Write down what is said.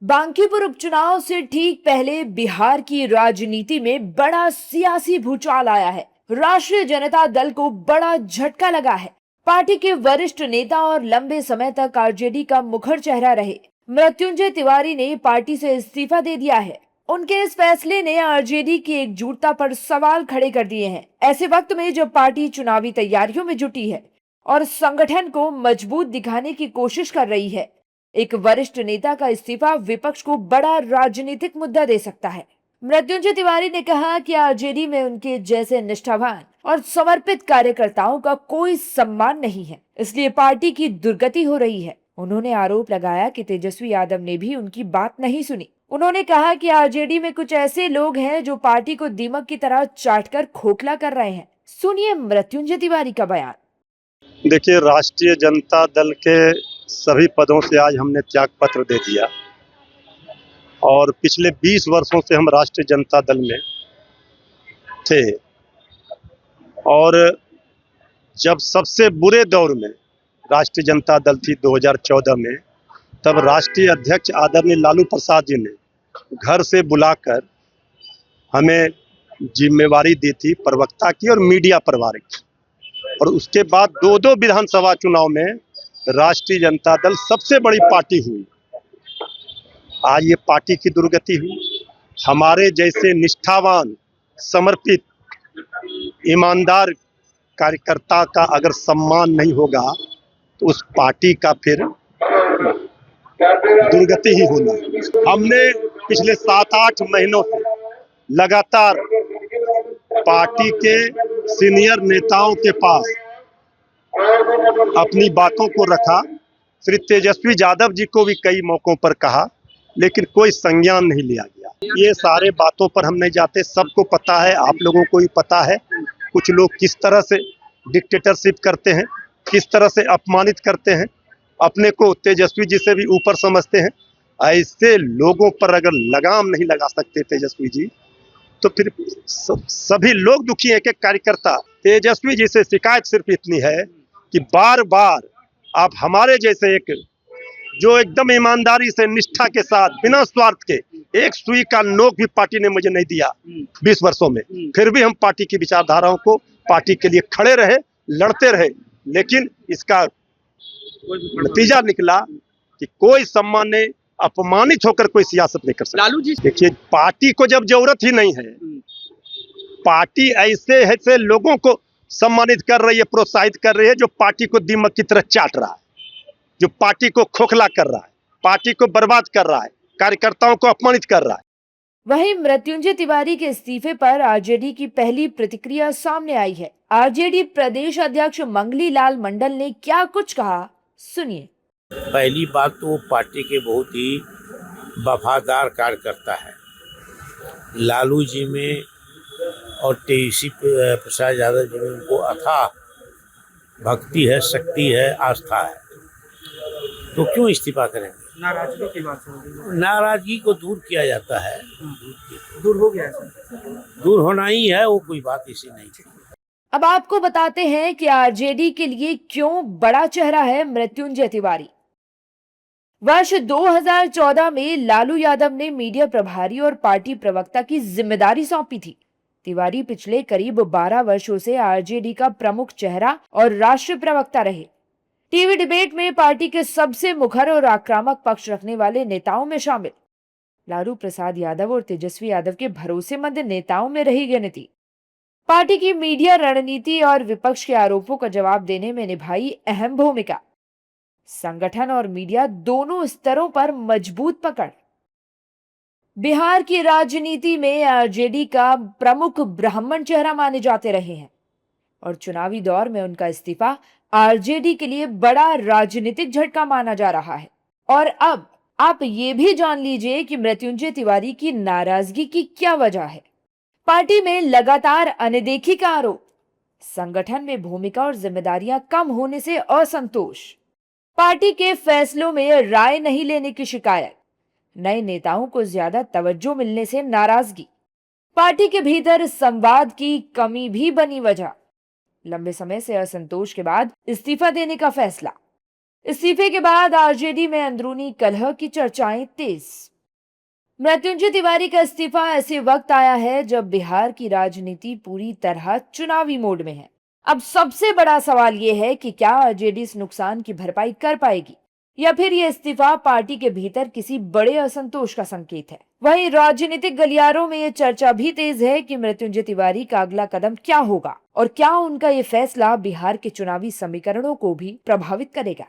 बांकीपुर उपचुनाव से ठीक पहले बिहार की राजनीति में बड़ा सियासी भूचाल आया है। राष्ट्रीय जनता दल को बड़ा झटका लगा है। पार्टी के वरिष्ठ नेता और लंबे समय तक आरजेडी का मुखर चेहरा रहे मृत्युंजय तिवारी ने पार्टी से इस्तीफा दे दिया है। उनके इस फैसले ने आरजेडी की एकजुटता पर सवाल खड़े कर दिए हैं। ऐसे वक्त में जब पार्टी चुनावी तैयारियों में जुटी है और संगठन को मजबूत दिखाने की कोशिश कर रही है, एक वरिष्ठ नेता का इस्तीफा विपक्ष को बड़ा राजनीतिक मुद्दा दे सकता है। मृत्युंजय तिवारी ने कहा कि आरजेडी में उनके जैसे निष्ठावान और समर्पित कार्यकर्ताओं का कोई सम्मान नहीं है, इसलिए पार्टी की दुर्गति हो रही है। उन्होंने आरोप लगाया कि तेजस्वी यादव ने भी उनकी बात नहीं सुनी। उन्होंने कहा कि आरजेडी में कुछ ऐसे लोग हैं जो पार्टी को दीमक की तरह चाटकर खोखला कर रहे हैं। सुनिए मृत्युंजय तिवारी का बयान। देखिए, राष्ट्रीय जनता दल के सभी पदों से आज हमने त्याग पत्र दे दिया और पिछले 20 वर्षों से हम राष्ट्रीय जनता दल में थे। और जब सबसे बुरे दौर में राष्ट्रीय जनता दल थी 2014 में, तब राष्ट्रीय अध्यक्ष आदरणीय लालू प्रसाद जी ने घर से बुलाकर हमें जिम्मेवारी दी थी प्रवक्ता की और मीडिया प्रभारी की। और उसके बाद दो विधानसभा चुनाव में राष्ट्रीय जनता दल सबसे बड़ी पार्टी हुई। आज ये पार्टी की दुर्गति हुई। हमारे जैसे निष्ठावान, समर्पित, ईमानदार कार्यकर्ता का अगर सम्मान नहीं होगा तो उस पार्टी का फिर दुर्गति ही होना है। हमने पिछले 7-8 महीनों से लगातार पार्टी के सीनियर नेताओं के पास अपनी बातों को रखा। श्री तेजस्वी यादव जी को भी कई मौकों पर कहा, लेकिन कोई संज्ञान नहीं लिया गया। ये सारे बातों पर हम नहीं जाते, सबको पता है, आप लोगों को भी पता है कुछ लोग किस तरह से डिक्टेटरशिप करते हैं, किस तरह से अपमानित करते हैं, अपने को तेजस्वी जी से भी ऊपर समझते हैं। ऐसे लोगों पर अगर लगाम नहीं लगा सकते तेजस्वी जी, तो फिर सभी लोग दुखी हैं। एक कार्यकर्ता तेजस्वी जी से शिकायत सिर्फ इतनी है कि बार बार आप हमारे जैसे एक जो एकदम ईमानदारी से, निष्ठा के साथ, बिना स्वार्थ के, एक सुई का नोक भी पार्टी ने मुझे नहीं दिया 20 वर्षों में, फिर भी हम पार्टी की विचारधाराओं को, पार्टी के लिए खड़े रहे, लड़ते रहे। लेकिन इसका नतीजा निकला कि कोई सम्मान नहीं, अपमानित होकर कोई सियासत नहीं कर सकता। लालू जी, देखिए, पार्टी को जब जरूरत ही नहीं है, पार्टी ऐसे लोगों को सम्मानित कर रही है, प्रोत्साहित कर रही है जो पार्टी को दीमक की तरह चाट रहा है, जो पार्टी को खोखला कर रहा है, पार्टी को बर्बाद कर रहा है, कार्यकर्ताओं को अपमानित कर रहा है। वहीं मृत्युंजय तिवारी के इस्तीफे पर आरजेडी की पहली प्रतिक्रिया सामने आई है। आरजेडी प्रदेश अध्यक्ष मंगली लाल मंडल ने क्या कुछ कहा, सुनिए। पहली बात तो वो पार्टी के बहुत ही वफादार कार्यकर्ता है। लालू जी में और तेजस्वी प्रसाद यादव जी में उनको अथाह भक्ति है, शक्ति है, आस्था है, तो क्यों इस्तीफा करेंगे? नाराजगी की बात हो रही है। नाराजगी को दूर किया जाता है, दूर हो गया है। दूर होना ही है, वो कोई बात इसी नहीं थी। अब आपको बताते हैं कि आरजेडी के लिए क्यों बड़ा चेहरा है मृत्युंजय तिवारी। वर्ष 2014 में लालू यादव ने मीडिया प्रभारी और पार्टी प्रवक्ता की जिम्मेदारी सौंपी थी। तिवारी पिछले करीब 12 वर्षों से आरजेडी का प्रमुख चेहरा और राष्ट्रीय प्रवक्ता रहे। टीवी डिबेट में पार्टी के सबसे मुखर और आक्रामक पक्ष रखने वाले नेताओं में शामिल। लालू प्रसाद यादव और तेजस्वी यादव के भरोसेमंद नेताओं में रही गिनती। पार्टी की मीडिया रणनीति और विपक्ष के आरोपों का जवाब देने में निभाई अहम भूमिका। संगठन और मीडिया दोनों स्तरों पर मजबूत पकड़। बिहार की राजनीति में आरजेडी का प्रमुख ब्राह्मण चेहरा माने जाते रहे हैं और चुनावी दौर में उनका इस्तीफा आरजेडी के लिए बड़ा राजनीतिक झटका माना जा रहा है। और अब आप ये भी जान लीजिए कि मृत्युंजय तिवारी की नाराजगी की क्या वजह है। पार्टी में लगातार अनदेखी का आरोप, संगठन में भूमिका और जिम्मेदारियां कम होने से असंतोष, पार्टी के फैसलों में राय नहीं लेने की शिकायत, नए नेताओं को ज्यादा तवज्जो मिलने से नाराजगी, पार्टी के भीतर संवाद की कमी भी बनी वजह, लंबे समय से असंतोष के बाद इस्तीफा देने का फैसला। इस्तीफे के बाद आरजेडी में अंदरूनी कलह की चर्चाएं तेज। मृत्युंजय तिवारी का इस्तीफा ऐसे वक्त आया है जब बिहार की राजनीति पूरी तरह चुनावी मोड में है। अब सबसे बड़ा सवाल यह है कि क्या आरजेडी इस नुकसान की भरपाई कर पाएगी या फिर यह इस्तीफा पार्टी के भीतर किसी बड़े असंतोष का संकेत है। वहीं राजनीतिक गलियारों में यह चर्चा भी तेज है कि मृत्युंजय तिवारी का अगला कदम क्या होगा और क्या उनका यह फैसला बिहार के चुनावी समीकरणों को भी प्रभावित करेगा।